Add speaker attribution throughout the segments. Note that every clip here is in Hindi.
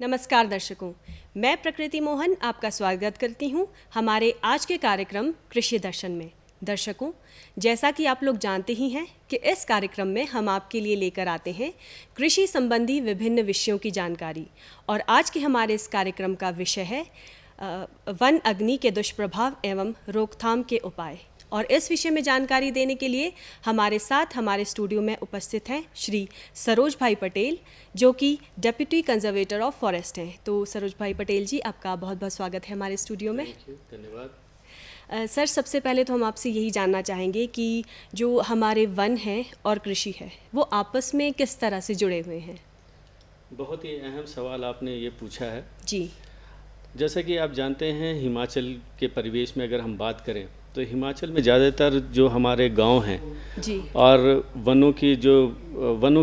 Speaker 1: नमस्कार दर्शकों, मैं प्रकृति मोहन आपका स्वागत करती हूं हमारे आज के कार्यक्रम कृषि दर्शन में। दर्शकों, जैसा कि आप लोग जानते ही हैं कि इस कार्यक्रम में हम आपके लिए लेकर आते हैं कृषि संबंधी विभिन्न विषयों की जानकारी। और आज के हमारे इस कार्यक्रम का विषय है वन अग्नि के दुष्प्रभाव एवं रोकथाम के उपाय। और इस विषय में जानकारी देने के लिए हमारे साथ हमारे स्टूडियो में उपस्थित हैं श्री सरोज भाई पटेल, जो कि डेप्यूटी कंजर्वेटर ऑफ फॉरेस्ट हैं। तो सरोज भाई पटेल जी, आपका बहुत बहुत स्वागत है हमारे स्टूडियो में।
Speaker 2: धन्यवाद।
Speaker 1: सर, सबसे पहले तो हम आपसे यही जानना चाहेंगे कि जो हमारे वन हैं और कृषि है वो आपस में किस तरह से जुड़े हुए हैं।
Speaker 2: बहुत ही अहम सवाल आपने ये पूछा है
Speaker 1: जी।
Speaker 2: जैसा कि आप जानते हैं, हिमाचल के परिवेश में अगर हम बात करें तो हिमाचल में ज़्यादातर जो हमारे गांव हैं
Speaker 1: जी।
Speaker 2: और वनों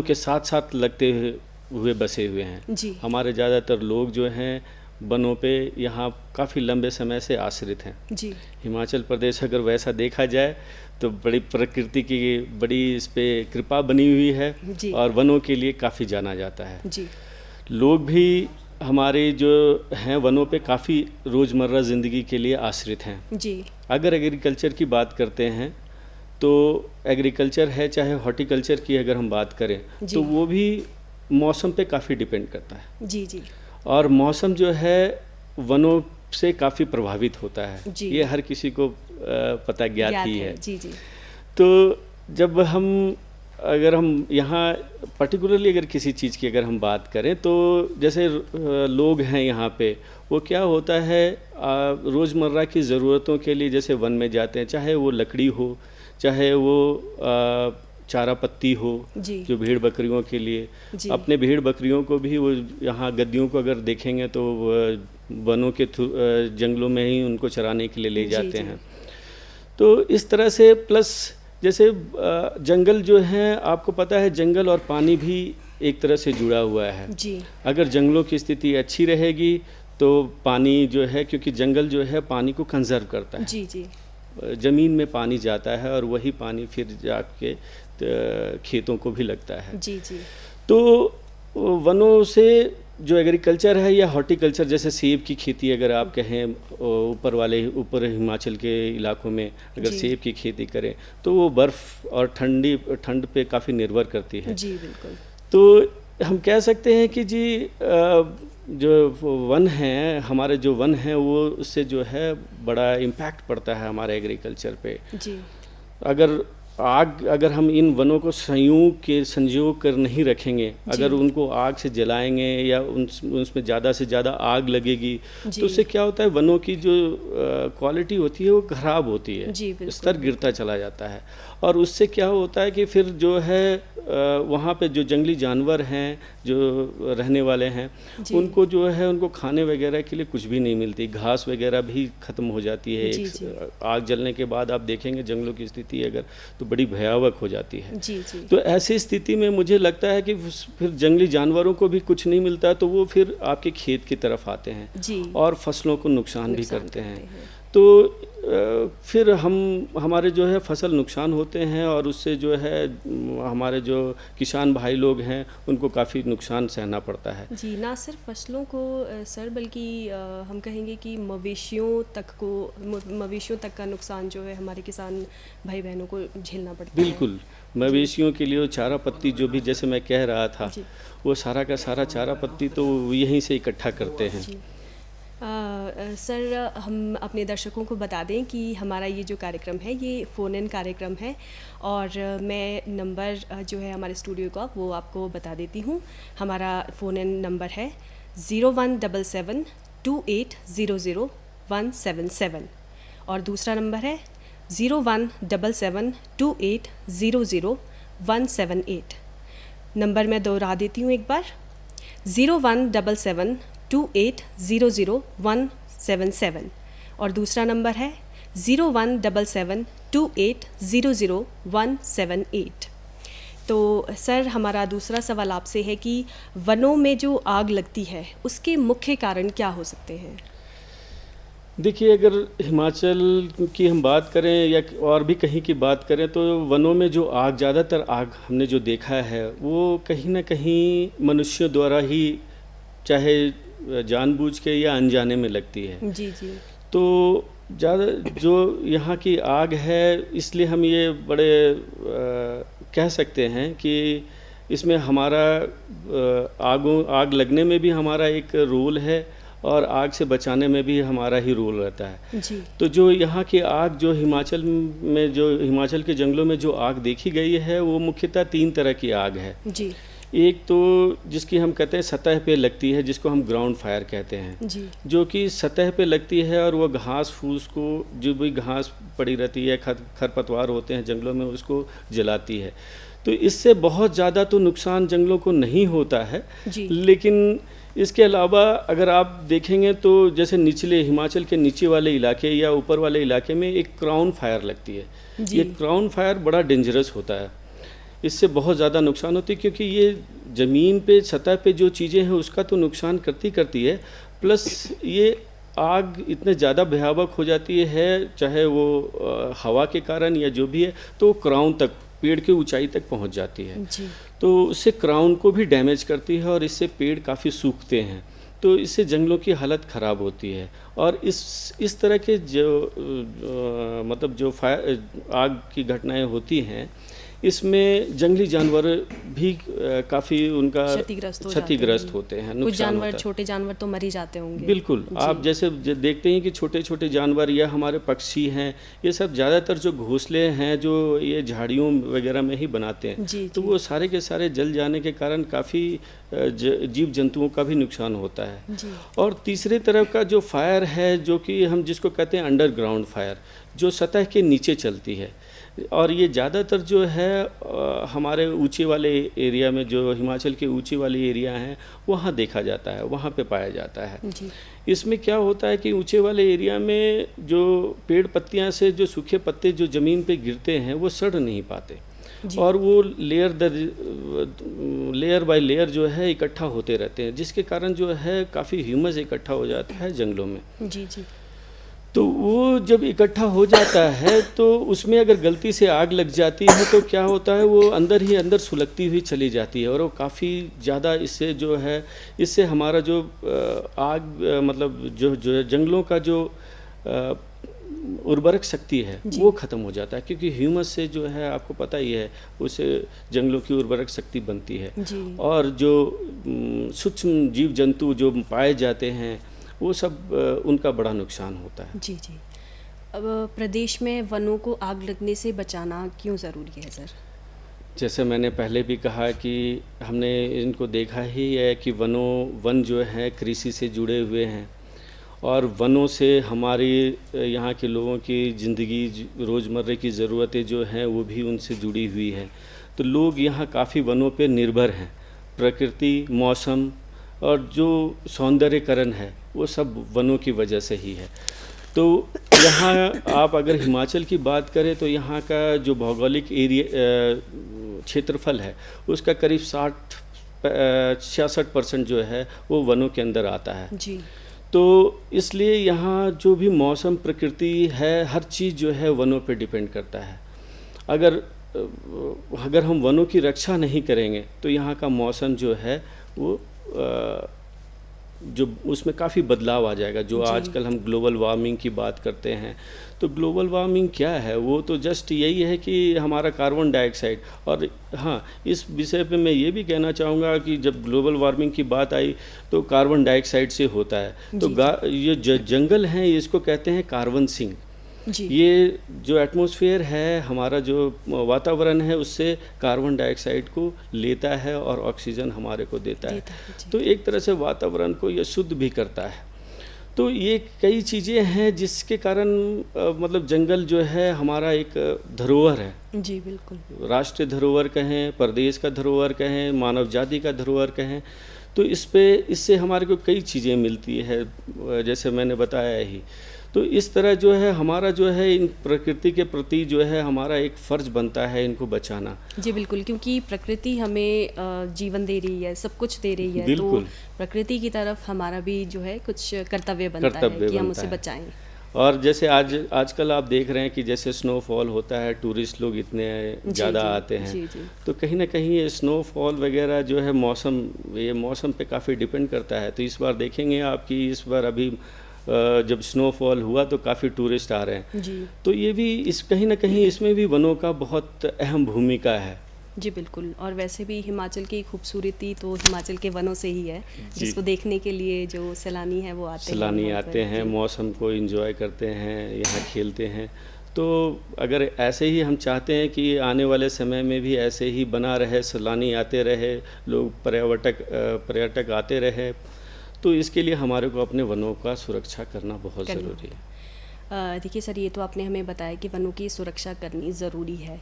Speaker 2: के साथ साथ लगते हुए बसे हुए हैं।
Speaker 1: जी।
Speaker 2: हमारे ज़्यादातर लोग जो हैं वनों पे यहाँ काफ़ी लंबे समय से आश्रित हैं।
Speaker 1: जी।
Speaker 2: हिमाचल प्रदेश अगर वैसा देखा जाए तो बड़ी प्रकृति की बड़ी इस पे कृपा बनी हुई है
Speaker 1: जी।
Speaker 2: और वनों के लिए काफ़ी जाना जाता है।
Speaker 1: जी।
Speaker 2: लोग भी हमारे जो हैं वनों पे काफ़ी रोज़मर्रा ज़िंदगी के लिए आश्रित हैं।
Speaker 1: जी।
Speaker 2: अगर एग्रीकल्चर की बात करते हैं तो एग्रीकल्चर है, चाहे हॉर्टिकल्चर की अगर हम बात करें तो वो भी मौसम पे काफ़ी डिपेंड करता है।
Speaker 1: जी। जी।
Speaker 2: और मौसम जो है वनों से काफ़ी प्रभावित होता है।
Speaker 1: जी।
Speaker 2: ये हर किसी को पता ज्ञात ही है।
Speaker 1: जी। जी।
Speaker 2: तो जब अगर हम यहाँ पर्टिकुलरली अगर किसी चीज़ की अगर हम बात करें तो जैसे लोग हैं यहाँ पे, वो क्या होता है रोज़मर्रा की ज़रूरतों के लिए जैसे वन में जाते हैं, चाहे वो लकड़ी हो, चाहे वो चारा पत्ती हो, जो भेड़ बकरियों के लिए, अपने भेड़ बकरियों को भी वो यहाँ गद्दियों को अगर देखेंगे तो वनों के जंगलों में ही उनको चराने के लिए ले जाते हैं। तो इस तरह से प्लस जैसे जंगल जो है, आपको पता है जंगल और पानी भी एक तरह से जुड़ा हुआ है।
Speaker 1: जी।
Speaker 2: अगर जंगलों की स्थिति अच्छी रहेगी तो पानी जो है, क्योंकि जंगल जो है पानी को कंजर्व करता है।
Speaker 1: जी। जी।
Speaker 2: ज़मीन में पानी जाता है और वही पानी फिर जाके खेतों को भी लगता है।
Speaker 1: जी। जी।
Speaker 2: तो वनों से जो एग्रीकल्चर है या हॉर्टिकल्चर, जैसे सेब की खेती अगर आप कहें, ऊपर हिमाचल के इलाकों में अगर सेब की खेती करें तो वो बर्फ़ और ठंड पे काफ़ी निर्भर करती है।
Speaker 1: जी, बिल्कुल।
Speaker 2: तो हम कह सकते हैं कि जी जो वन हैं, हमारे जो वन हैं वो उससे जो है बड़ा इम्पैक्ट पड़ता है हमारे एग्रीकल्चर पे।
Speaker 1: जी।
Speaker 2: अगर हम इन वनों को संजो कर नहीं रखेंगे, अगर उनको आग से जलाएंगे या उसमें ज़्यादा से ज़्यादा आग लगेगी तो उससे क्या होता है, वनों की जो क्वालिटी होती है वो ख़राब होती है, स्तर गिरता चला जाता है। और उससे क्या होता है कि फिर जो है वहाँ पे जो जंगली जानवर हैं, जो रहने वाले हैं, उनको जो है उनको खाने वगैरह के लिए कुछ भी नहीं मिलती, घास वगैरह भी ख़त्म हो जाती है। आग जलने के बाद आप देखेंगे जंगलों की स्थिति अगर तो बड़ी भयावह हो जाती है। तो ऐसी स्थिति में मुझे लगता है कि फिर जंगली जानवरों को भी कुछ नहीं मिलता तो वो फिर आपके खेत की तरफ आते हैं और फसलों को नुकसान भी करते हैं। तो फिर हमारे जो है फसल नुकसान होते हैं और उससे जो है हमारे जो किसान भाई लोग हैं उनको काफ़ी नुकसान सहना पड़ता है।
Speaker 1: जी, ना सिर्फ फसलों को सर, बल्कि हम कहेंगे कि मवेशियों तक का नुकसान जो है हमारे किसान भाई बहनों को झेलना पड़ता है।
Speaker 2: बिल्कुल, मवेशियों के लिए चारा पत्ती जो भी, जैसे मैं कह रहा था, वो सारा का सारा चारा पत्ती तो यहीं से इकट्ठा करते हैं।
Speaker 1: सर, हम अपने दर्शकों को बता दें कि हमारा ये जो कार्यक्रम है ये फ़ोन इन कार्यक्रम है और मैं नंबर जो है हमारे स्टूडियो का वो आपको बता देती हूँ। हमारा फ़ोन इन नंबर है 017728000177 और दूसरा नंबर है 017728000178। नंबर मैं दोहरा देती हूँ एक बार, 017728000177 और दूसरा नंबर है 017728000178। तो सर, हमारा दूसरा सवाल आपसे है कि वनों में जो आग लगती है उसके मुख्य कारण क्या हो सकते हैं?
Speaker 2: देखिए, अगर हिमाचल की हम बात करें या और भी कहीं की बात करें तो वनों में जो ज़्यादातर आग हमने जो देखा है वो कहीं ना कहीं मनुष्यों द्वारा ही चाहे जानबूझ के या अनजाने में लगती है।
Speaker 1: जी जी।
Speaker 2: तो ज़्यादा जो यहाँ की आग है, इसलिए हम ये बड़े कह सकते हैं कि इसमें हमारा आग लगने में भी हमारा एक रोल है और आग से बचाने में भी हमारा ही रोल रहता है
Speaker 1: जी।
Speaker 2: तो जो यहाँ की आग जो हिमाचल के जंगलों में जो आग देखी गई है वो मुख्यतः 3 तरह की आग है
Speaker 1: जी।
Speaker 2: एक तो जिसकी हम कहते हैं सतह पे लगती है, जिसको हम ग्राउंड फायर कहते हैं
Speaker 1: जी।
Speaker 2: जो कि सतह पे लगती है और वो घास फूस को, जो भी घास पड़ी रहती है, खरपतवार होते हैं जंगलों में, उसको जलाती है। तो इससे बहुत ज़्यादा तो नुकसान जंगलों को नहीं होता है
Speaker 1: जी।
Speaker 2: लेकिन इसके अलावा अगर आप देखेंगे तो जैसे निचले हिमाचल के नीचे वाले इलाके या ऊपर वाले इलाके में एक क्राउन फायर लगती है। ये क्राउन फायर बड़ा डेंजरस होता है, इससे बहुत ज़्यादा नुकसान होती है क्योंकि ये ज़मीन पे सतह पे जो चीज़ें हैं उसका तो नुकसान करती है, प्लस ये आग इतने ज़्यादा भयावह हो जाती है, चाहे वो हवा के कारण या जो भी है, तो क्राउन तक, पेड़ की ऊंचाई तक पहुंच जाती है
Speaker 1: जी।
Speaker 2: तो उससे क्राउन को भी डैमेज करती है और इससे पेड़ काफ़ी सूखते हैं, तो इससे जंगलों की हालत ख़राब होती है। और इस तरह के जो फायर आग की घटनाएं होती हैं इसमें जंगली जानवर भी काफ़ी उनका क्षतिग्रस्त होते हैं,
Speaker 1: कुछ जानवर, छोटे जानवर तो मर ही जाते होंगे।
Speaker 2: बिल्कुल, आप जैसे देखते हैं कि छोटे छोटे जानवर या हमारे पक्षी हैं, ये सब ज़्यादातर जो घोंसले हैं जो ये झाड़ियों वगैरह में ही बनाते हैं
Speaker 1: जी,
Speaker 2: तो वो सारे के सारे जल जाने के कारण काफ़ी जीव जंतुओं का भी नुकसान होता है
Speaker 1: जी।
Speaker 2: और तीसरे तरफ का जो फायर है, जो कि हम जिसको कहते हैं अंडरग्राउंड फायर, जो सतह के नीचे चलती है, और ये ज़्यादातर जो है हमारे ऊंचे वाले एरिया में, जो हिमाचल के ऊंचे वाले एरिया हैं वहाँ देखा जाता है, वहाँ पे पाया जाता है
Speaker 1: जी। इसमें
Speaker 2: क्या होता है कि ऊंचे वाले एरिया में जो पेड़ पत्तियाँ से जो सूखे पत्ते जो ज़मीन पे गिरते हैं वो सड़ नहीं पाते और वो लेयर बाय लेयर जो है इकट्ठा होते रहते हैं, जिसके कारण जो है काफ़ी ह्यूमस इकट्ठा हो जाता है जंगलों में।
Speaker 1: जी जी।
Speaker 2: तो वो जब इकट्ठा हो जाता है तो उसमें अगर गलती से आग लग जाती है तो क्या होता है, वो अंदर ही अंदर सुलगती हुई चली जाती है और वो काफ़ी ज़्यादा इससे हमारा जो आग मतलब जो जंगलों का जो उर्वरक शक्ति है वो ख़त्म हो जाता है, क्योंकि ह्यूमस से जो है आपको पता ही है उससे जंगलों की उर्वरक शक्ति बनती है और जो सूक्ष्म जीव जंतु जो पाए जाते हैं वो सब उनका बड़ा नुकसान होता है।
Speaker 1: जी जी। अब प्रदेश में वनों को आग लगने से बचाना क्यों ज़रूरी है सर?
Speaker 2: जैसे मैंने पहले भी कहा कि हमने इनको देखा ही है कि वन जो है कृषि से जुड़े हुए हैं और वनों से हमारी यहाँ के लोगों की ज़िंदगी, रोज़मर्रा की ज़रूरतें जो हैं वो भी उनसे जुड़ी हुई है। तो लोग यहाँ काफ़ी वनों पे निर्भर हैं। प्रकृति, मौसम और जो सौंदर्यकरण है वो सब वनों की वजह से ही है। तो यहाँ आप अगर हिमाचल की बात करें तो यहाँ का जो भौगोलिक एरिया क्षेत्रफल है उसका करीब 66% जो है वो वनों के अंदर आता है
Speaker 1: जी।
Speaker 2: तो इसलिए यहाँ जो भी मौसम, प्रकृति है, हर चीज़ जो है वनों पे डिपेंड करता है। अगर हम वनों की रक्षा नहीं करेंगे तो यहाँ का मौसम जो है वो जो उसमें काफ़ी बदलाव आ जाएगा। जो आजकल हम ग्लोबल वार्मिंग की बात करते हैं तो ग्लोबल वार्मिंग क्या है, वो तो जस्ट यही है कि हमारा कार्बन डाइऑक्साइड। और हाँ, इस विषय पे मैं ये भी कहना चाहूँगा कि जब ग्लोबल वार्मिंग की बात आई तो कार्बन डाइऑक्साइड से होता है तो ये जंगल हैं इसको कहते हैं कार्बन सिंक। ये जो एटमॉस्फेयर है, हमारा जो वातावरण है, उससे कार्बन डाइऑक्साइड को लेता है और ऑक्सीजन हमारे को देता है। तो एक तरह से वातावरण को ये शुद्ध भी करता है। तो ये कई चीज़ें हैं जिसके कारण मतलब जंगल जो है हमारा एक धरोहर है।
Speaker 1: जी बिल्कुल।
Speaker 2: राष्ट्रीय धरोहर कहें, प्रदेश का धरोहर कहें, मानव जाति का धरोहर कहें, तो इससे हमारे को कई चीज़ें मिलती है, जैसे मैंने बताया ही। तो इस तरह जो है हमारा जो है इन प्रकृति के प्रति जो है हमारा एक फ़र्ज बनता है इनको बचाना।
Speaker 1: जी बिल्कुल, क्योंकि प्रकृति हमें जीवन दे रही है, सब कुछ दे रही है, तो प्रकृति की तरफ हमारा भी जो है कुछ कर्तव्य बनता है कि हम उसे बचाएं।
Speaker 2: और जैसे आजकल आप देख रहे हैं कि जैसे स्नोफॉल होता है, टूरिस्ट लोग इतने ज़्यादा आते हैं,
Speaker 1: जी।
Speaker 2: तो कहीं ना कहीं ये स्नोफॉल वगैरह जो है ये मौसम पे काफ़ी डिपेंड करता है। तो इस बार देखेंगे आप कि इस बार अभी जब स्नोफॉल हुआ तो काफ़ी टूरिस्ट आ रहे हैं
Speaker 1: जी।
Speaker 2: तो ये भी कहीं ना कहीं इसमें भी वनों का बहुत अहम भूमिका है।
Speaker 1: जी बिल्कुल। और वैसे भी हिमाचल की खूबसूरती तो हिमाचल के वनों से ही है, जिसको देखने के लिए जो सैलानी है वो आते
Speaker 2: हैं, मौसम को एंजॉय करते हैं, यहाँ खेलते हैं। तो अगर ऐसे ही हम चाहते हैं कि आने वाले समय में भी ऐसे ही बना रहे, सैलानी आते रहे, लोग पर्यटक आते रहे, तो इसके लिए हमारे को अपने वनों का सुरक्षा करना बहुत ज़रूरी है।
Speaker 1: देखिए सर, ये तो आपने हमें बताया कि वनों की सुरक्षा करनी ज़रूरी है,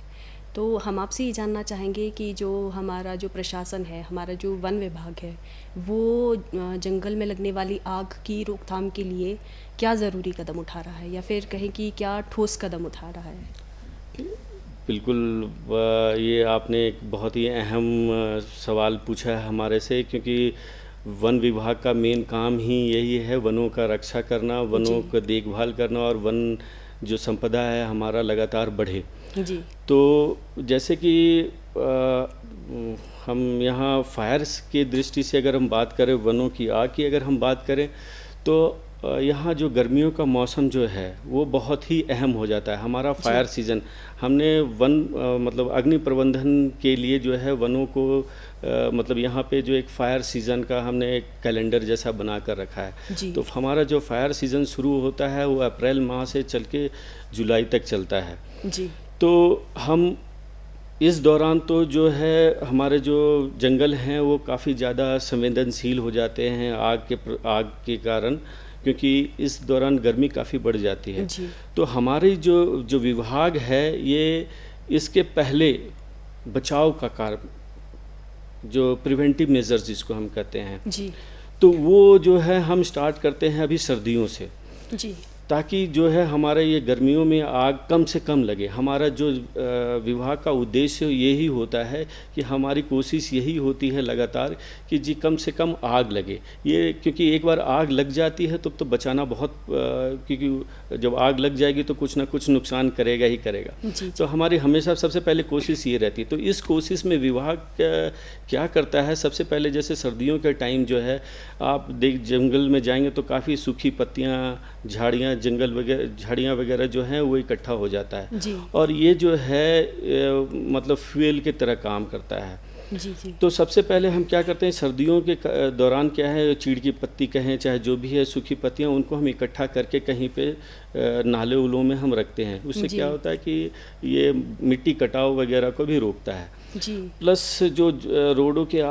Speaker 1: तो हम आपसे ये जानना चाहेंगे कि जो हमारा जो प्रशासन है, हमारा जो वन विभाग है, वो जंगल में लगने वाली आग की रोकथाम के लिए क्या ज़रूरी कदम उठा रहा है, या फिर कहें कि क्या ठोस कदम उठा रहा है?
Speaker 2: बिल्कुल, ये आपने एक बहुत ही अहम सवाल पूछा है हमारे से, क्योंकि वन विभाग का मेन काम ही यही है, वनों का रक्षा करना, वनों का देखभाल करना, और वन जो संपदा है हमारा लगातार बढ़े।
Speaker 1: जी।
Speaker 2: तो जैसे कि हम यहाँ फायर्स की दृष्टि से अगर हम बात करें, वनों की आग की अगर हम बात करें, तो यहाँ जो गर्मियों का मौसम जो है वो बहुत ही अहम हो जाता है। हमारा फायर सीज़न, हमने मतलब अग्नि प्रबंधन के लिए जो है वनों को मतलब यहाँ पे जो एक फायर सीज़न का हमने एक कैलेंडर जैसा बना कर रखा है। तो हमारा जो फायर सीज़न शुरू होता है वो अप्रैल माह से चल के जुलाई तक चलता है।
Speaker 1: जी।
Speaker 2: तो हम इस दौरान तो जो है हमारे जो जंगल हैं वो काफ़ी ज़्यादा संवेदनशील हो जाते हैं आग के कारण, क्योंकि इस दौरान गर्मी काफ़ी बढ़ जाती है। तो हमारी जो विभाग है ये इसके पहले बचाव का कार्य, जो प्रिवेंटिव मेजर्स जिसको हम कहते हैं
Speaker 1: जी,
Speaker 2: तो वो जो है हम स्टार्ट करते हैं अभी सर्दियों से
Speaker 1: जी,
Speaker 2: ताकि जो है हमारे ये गर्मियों में आग कम से कम लगे। हमारा जो विभाग का उद्देश्य यही होता है कि हमारी कोशिश यही होती है लगातार कि जी कम से कम आग लगे। ये क्योंकि एक बार आग लग जाती है तो बचाना बहुत क्योंकि जब आग लग जाएगी तो कुछ ना कुछ नुकसान करेगा ही करेगा। तो हमारी हमेशा सबसे पहले कोशिश ये रहती है। तो इस कोशिश में विभाग क्या करता है, सबसे पहले जैसे सर्दियों के टाइम जो है आप जंगल में जाएंगे तो काफ़ी सूखी पत्तियाँ, झाड़ियाँ, जंगल वगैरह, झाड़ियाँ वगैरह जो हैं वो इकट्ठा हो जाता है और ये जो है मतलब फ्यूल की तरह काम करता है। जी। तो सबसे पहले हम क्या करते हैं, सर्दियों के दौरान क्या है, चीड़ की पत्ती कहें चाहे जो भी है, सूखी पत्तियां, उनको हम इकट्ठा करके कहीं पे नाले उलों में हम रखते हैं। उससे क्या होता है कि ये मिट्टी कटाव वगैरह को भी रोकता है। जी। प्लस जो रोडों के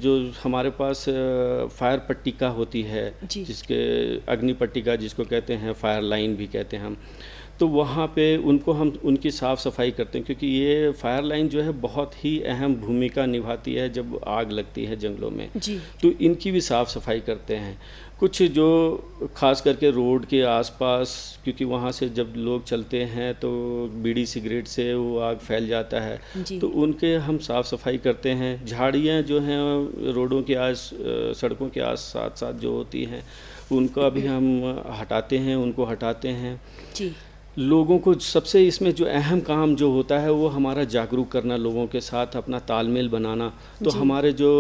Speaker 2: जो हमारे पास फायर पट्टिका होती है, जिसके अग्नि पट्टिका जिसको कहते हैं, फायर लाइन भी कहते हैं हम, तो वहाँ पे हम उनकी साफ़ सफाई करते हैं, क्योंकि ये फायर लाइन जो है बहुत ही अहम भूमिका निभाती है जब आग लगती है जंगलों में। जी। तो इनकी भी साफ़ सफाई करते हैं। कुछ जो खास करके रोड के आसपास, क्योंकि वहाँ से जब लोग चलते हैं तो बीड़ी सिगरेट से वो आग फैल जाता है, तो उनके हम साफ़ सफाई करते हैं। झाड़ियाँ जो हैं रोडों के सड़कों के साथ साथ जो होती हैं उनका भी हम उनको हटाते हैं। जी। लोगों को सबसे इसमें जो अहम काम जो होता है वो हमारा जागरूक करना, लोगों के साथ अपना तालमेल बनाना। तो हमारे जो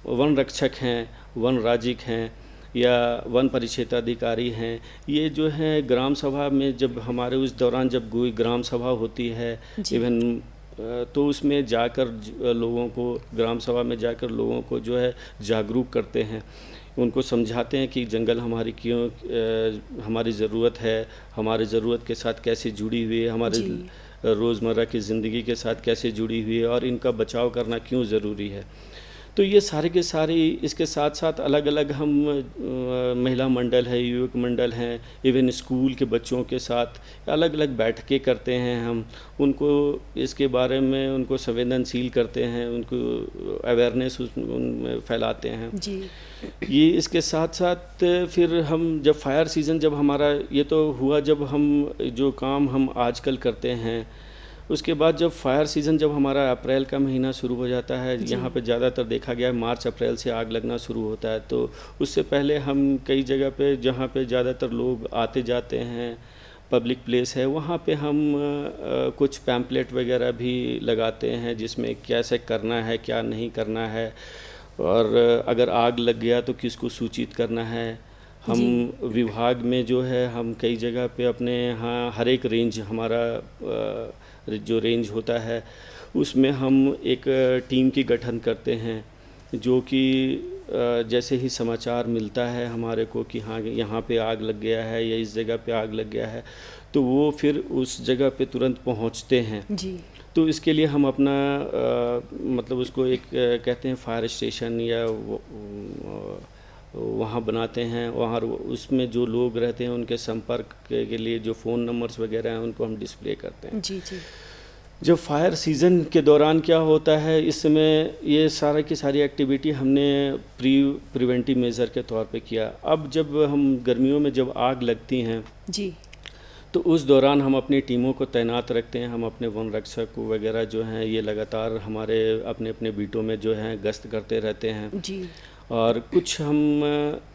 Speaker 2: वन रक्षक हैं, वन राजिक हैं या वन परिक्षेत्राधिकारी हैं, ये जो है ग्राम सभा में जब हमारे उस दौरान जब ग्राम सभा होती है इवन, तो उसमें जाकर लोगों को, ग्राम सभा में जाकर लोगों को जो है जागरूक करते हैं, उनको समझाते हैं कि जंगल हमारी हमारी ज़रूरत है, हमारी ज़रूरत के साथ कैसे जुड़ी हुई है, हमारे रोज़मर्रा की ज़िंदगी के साथ कैसे जुड़ी हुई है और इनका बचाव करना क्यों ज़रूरी है। तो ये सारे के सारे, इसके साथ साथ अलग अलग हम महिला मंडल है, युवक मंडल हैं, इवन स्कूल के बच्चों के साथ अलग अलग बैठकें करते हैं हम, उनको इसके बारे में उनको संवेदनशील करते हैं, उनको अवेयरनेस उनमें फैलाते हैं। जी। ये इसके साथ साथ फिर हम जब फायर सीज़न, जब हमारा ये तो हुआ, जब हम जो काम हम आजकल करते हैं उसके बाद जब फायर सीज़न जब हमारा अप्रैल का महीना शुरू हो जाता है, यहाँ पे ज़्यादातर देखा गया है मार्च अप्रैल से आग लगना शुरू होता है। तो उससे पहले हम कई जगह पे जहाँ पे ज़्यादातर लोग आते जाते हैं, पब्लिक प्लेस है, वहाँ पे हम कुछ पैम्पलेट वगैरह भी लगाते हैं जिसमें कैसे करना है, क्या नहीं करना है, और अगर आग लग गया तो किसको सूचित करना है। हम विभाग में जो है हम कई जगह पे अपने यहाँ हर एक रेंज हमारा जो रेंज होता है उसमें हम एक टीम की गठन करते हैं, जो कि जैसे ही समाचार मिलता है हमारे को कि हाँ यहाँ पे आग लग गया है या इस जगह पे आग लग गया है, तो वो फिर उस जगह पे तुरंत पहुँचते हैं जी। तो इसके लिए हम अपना मतलब उसको एक कहते हैं फायर स्टेशन या वहाँ बनाते हैं। वहाँ उसमें जो लोग रहते हैं उनके संपर्क के लिए जो फ़ोन नंबर्स वगैरह हैं उनको हम डिस्प्ले करते हैं जी जी। जब फायर सीज़न के दौरान क्या होता है, इस समय ये सारा की सारी एक्टिविटी हमने प्रिवेंटिव मेज़र के तौर पे किया। अब जब हम गर्मियों में जब आग लगती हैं जी, तो उस दौरान हम अपनी टीमों को तैनात रखते हैं। हम अपने वन रक्षक वगैरह जो हैं ये लगातार हमारे अपने अपने बीटों में जो हैं गश्त करते रहते हैं जी। और कुछ हम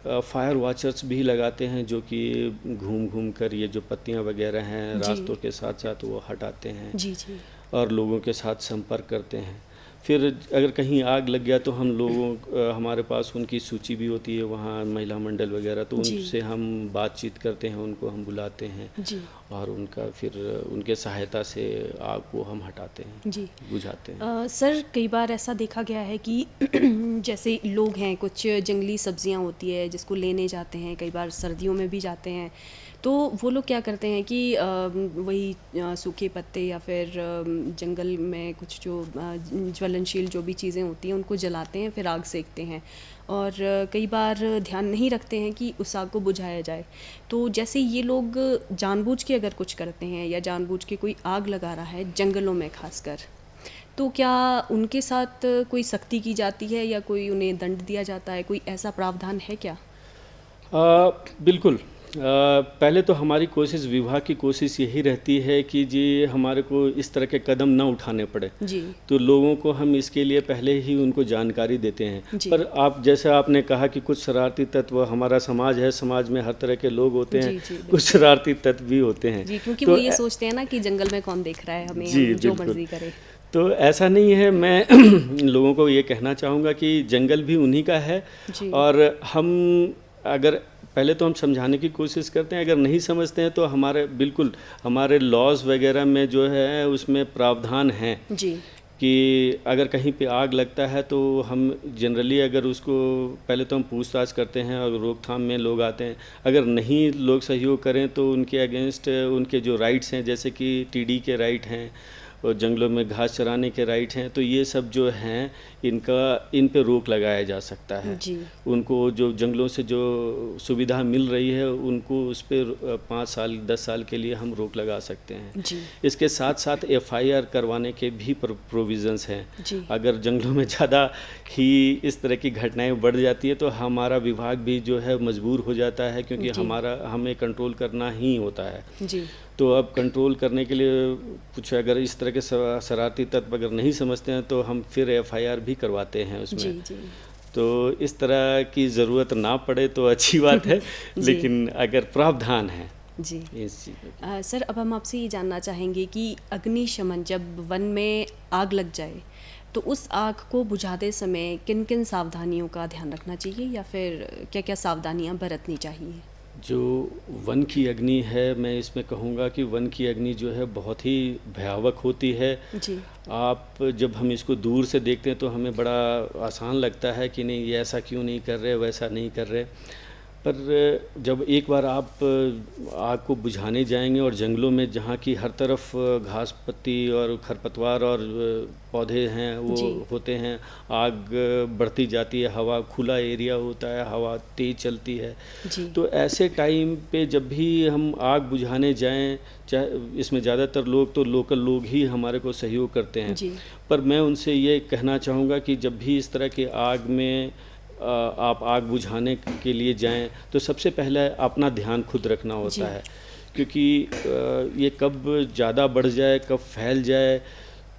Speaker 2: फायर वॉचर्स भी लगाते हैं जो कि घूम घूम कर ये जो पत्तियां वगैरह हैं रास्तों के साथ साथ वो हटाते हैं जी जी। और लोगों के साथ संपर्क करते हैं। फिर अगर कहीं आग लग गया तो हम लोगों हमारे पास उनकी सूची भी होती है वहाँ महिला मंडल वगैरह, तो उनसे हम बातचीत करते हैं, उनको हम बुलाते हैं जी। और उनका फिर उनके सहायता से आग को हम हटाते हैं जी, बुझाते हैं।
Speaker 1: सर कई बार ऐसा देखा गया है कि जैसे लोग हैं, कुछ जंगली सब्जियां होती है जिसको लेने जाते हैं, कई बार सर्दियों में भी जाते हैं, तो वो लोग क्या करते हैं कि वही सूखे पत्ते या फिर जंगल में कुछ जो ज्वलनशील जो भी चीज़ें होती हैं उनको जलाते हैं, फिर आग सेकते हैं, और कई बार ध्यान नहीं रखते हैं कि उस आग को बुझाया जाए। तो जैसे ये लोग जानबूझ के अगर कुछ करते हैं या जानबूझ के कोई आग लगा रहा है जंगलों में खासकर, तो क्या उनके साथ कोई सख्ती की जाती है या कोई उन्हें दंड दिया जाता है? कोई ऐसा प्रावधान है क्या?
Speaker 2: बिल्कुल। पहले तो हमारी कोशिश, विभाग की कोशिश यही रहती है कि जी हमारे को इस तरह के कदम ना उठाने पड़े जी। तो लोगों को हम इसके लिए पहले ही उनको जानकारी देते हैं। पर आप जैसे आपने कहा कि कुछ शरारती तत्व, हमारा समाज है, समाज में हर तरह के लोग होते हैं जी, कुछ शरारती तत्व भी होते हैं जी,
Speaker 1: क्योंकि तो वो ये सोचते हैं ना कि जंगल में कौन देख रहा है हमें, हम जो मर्जी करे।
Speaker 2: तो ऐसा नहीं है। मैं लोगों को ये कहना चाहूँगा कि जंगल भी उन्हीं का है, और हम अगर पहले तो हम समझाने की कोशिश करते हैं, अगर नहीं समझते हैं तो हमारे लॉज वगैरह में जो है उसमें प्रावधान हैं जी, कि अगर कहीं पे आग लगता है तो हम जनरली अगर उसको पहले तो हम पूछताछ करते हैं और रोकथाम में लोग आते हैं। अगर नहीं लोग सहयोग करें तो उनके अगेंस्ट उनके जो राइट्स हैं, जैसे कि टीडी के राइट हैं और जंगलों में घास चराने के राइट हैं, तो ये सब जो हैं इन पे रोक लगाया जा सकता है जी। उनको जो जंगलों से जो सुविधा मिल रही है उनको उस पर 5 साल 10 साल के लिए हम रोक लगा सकते हैं जी। इसके साथ साथ FIR करवाने के भी प्रोविज़न्स हैं जी। अगर जंगलों में ज़्यादा ही इस तरह की घटनाएं बढ़ जाती है तो हमारा विभाग भी जो है मजबूर हो जाता है, क्योंकि हमें कंट्रोल करना ही होता है जी। तो अब कंट्रोल करने के लिए कुछ अगर इस तरह के शरारती तत्व अगर नहीं समझते हैं तो हम फिर FIR भी करवाते हैं उसमें जी, जी। तो इस तरह की ज़रूरत ना पड़े तो अच्छी बात है लेकिन अगर प्रावधान है
Speaker 1: जी इस चीज़ सर, अब हम आपसे ये जानना चाहेंगे कि अग्निशमन जब वन में आग लग जाए तो उस आग को बुझाते समय किन किन सावधानियों का ध्यान रखना चाहिए या फिर क्या क्या सावधानियाँ बरतनी चाहिए?
Speaker 2: जो वन की अग्नि है, मैं इसमें कहूँगा कि वन की अग्नि जो है बहुत ही भयावह होती है जी। आप जब हम इसको दूर से देखते हैं तो हमें बड़ा आसान लगता है कि नहीं ये ऐसा क्यों नहीं कर रहे, वैसा नहीं कर रहे, पर जब एक बार आप आग को बुझाने जाएंगे और जंगलों में जहाँ की हर तरफ घास पत्ती और खरपतवार और पौधे हैं वो होते हैं, आग बढ़ती जाती है, हवा खुला एरिया होता है, हवा तेज़ चलती है तो ऐसे टाइम पे जब भी हम आग बुझाने जाएं, चाहे इसमें ज़्यादातर लोग तो लोकल लोग ही हमारे को सहयोग करते हैं, पर मैं उनसे ये कहना चाहूँगा कि जब भी इस तरह के आग में आप आग बुझाने के लिए जाएं तो सबसे पहले अपना ध्यान खुद रखना होता है, क्योंकि ये कब ज़्यादा बढ़ जाए, कब फैल जाए,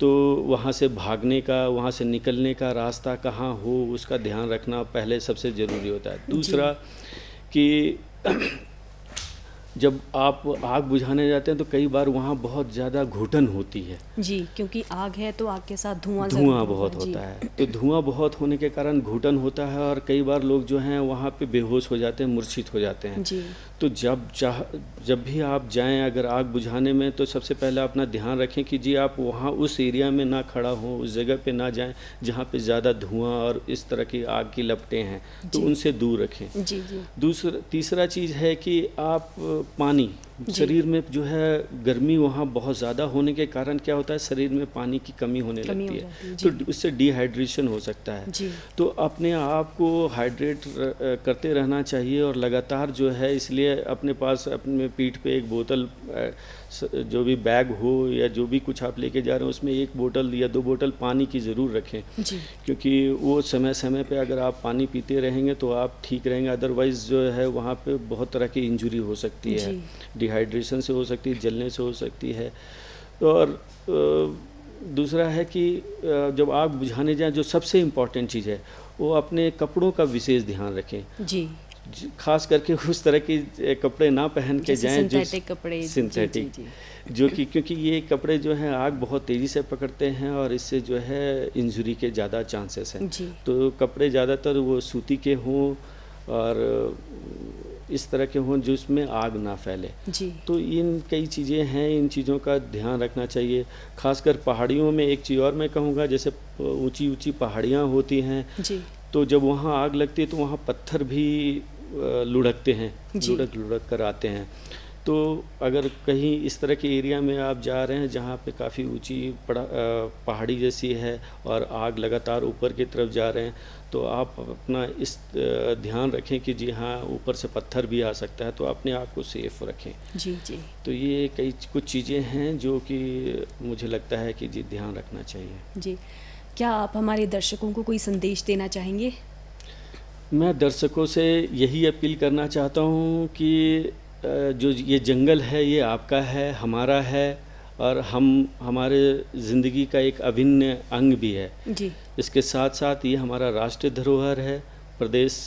Speaker 2: तो वहाँ से भागने का, वहाँ से निकलने का रास्ता कहाँ हो, उसका ध्यान रखना पहले सबसे ज़रूरी होता है। दूसरा कि जब आप आग बुझाने जाते हैं तो कई बार वहाँ बहुत ज़्यादा घुटन होती है
Speaker 1: जी, क्योंकि आग है तो आग के साथ धुआं
Speaker 2: बहुत होता है। तो धुआं बहुत होने के कारण घुटन होता है और कई बार लोग जो हैं वहाँ पे बेहोश हो जाते हैं, मूर्छित हो जाते हैं
Speaker 1: जी।
Speaker 2: तो जब भी आप जाएं अगर आग बुझाने में, तो सबसे पहले अपना ध्यान रखें कि जी आप वहाँ उस एरिया में ना खड़ा हो, उस जगह पे ना जाएं जहाँ पे ज़्यादा धुआं और इस तरह की आग की लपटें हैं, तो उनसे दूर रखें।
Speaker 1: जी जी।
Speaker 2: तीसरा चीज़ है कि आप पानी, शरीर में जो है गर्मी वहाँ बहुत ज़्यादा होने के कारण क्या होता है, शरीर में पानी की कमी होने लगती है, तो उससे डिहाइड्रेशन हो सकता है
Speaker 1: जी।
Speaker 2: तो अपने आप को हाइड्रेट करते रहना चाहिए और लगातार जो है, इसलिए अपने पास अपने पीठ पे एक बोतल, जो भी बैग हो या जो भी कुछ आप लेके जा रहे हो उसमें 1 बोतल या 2 बोतल पानी की ज़रूर रखें
Speaker 1: जी।
Speaker 2: क्योंकि वो समय समय पे अगर आप पानी पीते रहेंगे तो आप ठीक रहेंगे, अदरवाइज़ जो है वहाँ पे बहुत तरह की इंजरी हो सकती है, डिहाइड्रेशन से हो सकती है, जलने से हो सकती है। और दूसरा है कि जब आग बुझाने जाएं, जो सबसे इम्पॉर्टेंट चीज़ है वो अपने कपड़ों का विशेष ध्यान रखें जी। खास करके उस तरह के कपड़े ना पहन के जाएं जो सिंथेटिक, जो कि क्योंकि ये कपड़े जो हैं आग बहुत तेज़ी से पकड़ते हैं और इससे जो है इंजरी के ज़्यादा चांसेस हैं। तो कपड़े ज़्यादातर वो सूती के हों और इस तरह के हों जिसमें आग ना फैले जी। तो इन कई चीज़ें हैं, इन चीज़ों का ध्यान रखना चाहिए। खासकर पहाड़ियों में एक चीज़ और मैं कहूँगा, जैसे ऊंची ऊंची पहाड़ियाँ होती हैं जी। तो जब वहाँ आग लगती है तो वहाँ पत्थर भी लुढ़कते हैं, लुढ़क कर आते हैं। तो अगर कहीं इस तरह के एरिया में आप जा रहे हैं जहाँ पे काफ़ी ऊंची पहाड़ी जैसी है और आग लगातार ऊपर की तरफ जा रहे हैं, तो आप अपना इस ध्यान रखें कि जी हाँ ऊपर से पत्थर भी आ सकता है, तो अपने आप को सेफ रखें जी जी। तो ये कुछ चीज़ें हैं जो कि मुझे लगता है कि जी ध्यान रखना चाहिए
Speaker 1: जी। क्या आप हमारे दर्शकों को कोई संदेश देना चाहेंगे?
Speaker 2: मैं दर्शकों से यही अपील करना चाहता हूँ कि जो ये जंगल है ये आपका है, हमारा है और हमारे ज़िंदगी का एक अभिन्न अंग भी है जी। इसके साथ साथ ये हमारा राष्ट्रीय धरोहर है, प्रदेश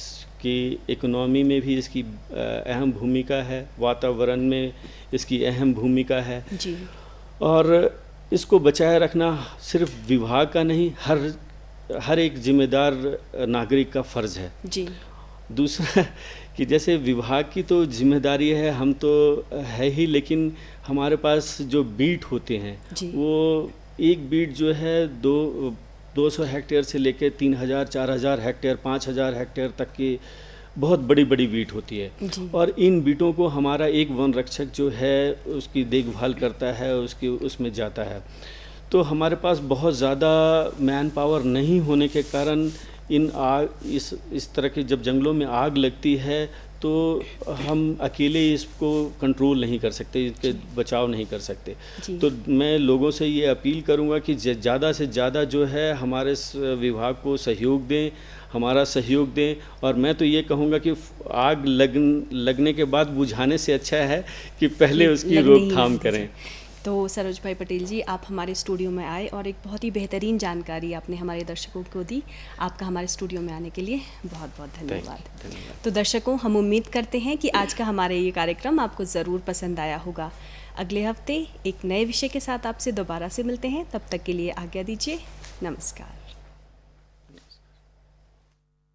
Speaker 2: की इकोनॉमी में भी इसकी अहम भूमिका है, वातावरण में इसकी अहम भूमिका है जी। और इसको बचाए रखना सिर्फ विभाग का नहीं, हर एक जिम्मेदार नागरिक का फ़र्ज़ है जी। दूसरा कि जैसे विभाग की तो जिम्मेदारी है, हम तो है ही, लेकिन हमारे पास जो बीट होते हैं वो एक बीट जो है 200 हेक्टेयर से लेकर 3000, 4000 हेक्टेयर, 5000 हेक्टेयर तक की बहुत बड़ी बड़ी बीट होती है और इन बीटों को हमारा एक वन रक्षक जो है उसकी देखभाल करता है, उसमें जाता है। तो हमारे पास बहुत ज़्यादा मैन पावर नहीं होने के कारण इस तरह की जब जंगलों में आग लगती है तो हम अकेले इसको कंट्रोल नहीं कर सकते, इसके बचाव नहीं कर सकते। तो मैं लोगों से ये अपील करूँगा कि ज़्यादा से ज़्यादा जो है हमारे विभाग को सहयोग दें, हमारा सहयोग दें। और मैं तो ये कहूँगा कि आग लगने के बाद बुझाने से अच्छा है कि पहले उसकी रोकथाम करें।
Speaker 1: तो सरोज भाई पटेल जी, आप हमारे स्टूडियो में आए और एक बहुत ही बेहतरीन जानकारी आपने हमारे दर्शकों को दी। आपका हमारे स्टूडियो में आने के लिए बहुत बहुत धन्यवाद। तो दर्शकों, हम उम्मीद करते हैं कि आज का हमारा ये कार्यक्रम आपको ज़रूर पसंद आया होगा। अगले हफ्ते एक नए विषय के साथ आपसे दोबारा से मिलते हैं, तब तक के लिए आज्ञा दीजिए। नमस्कार।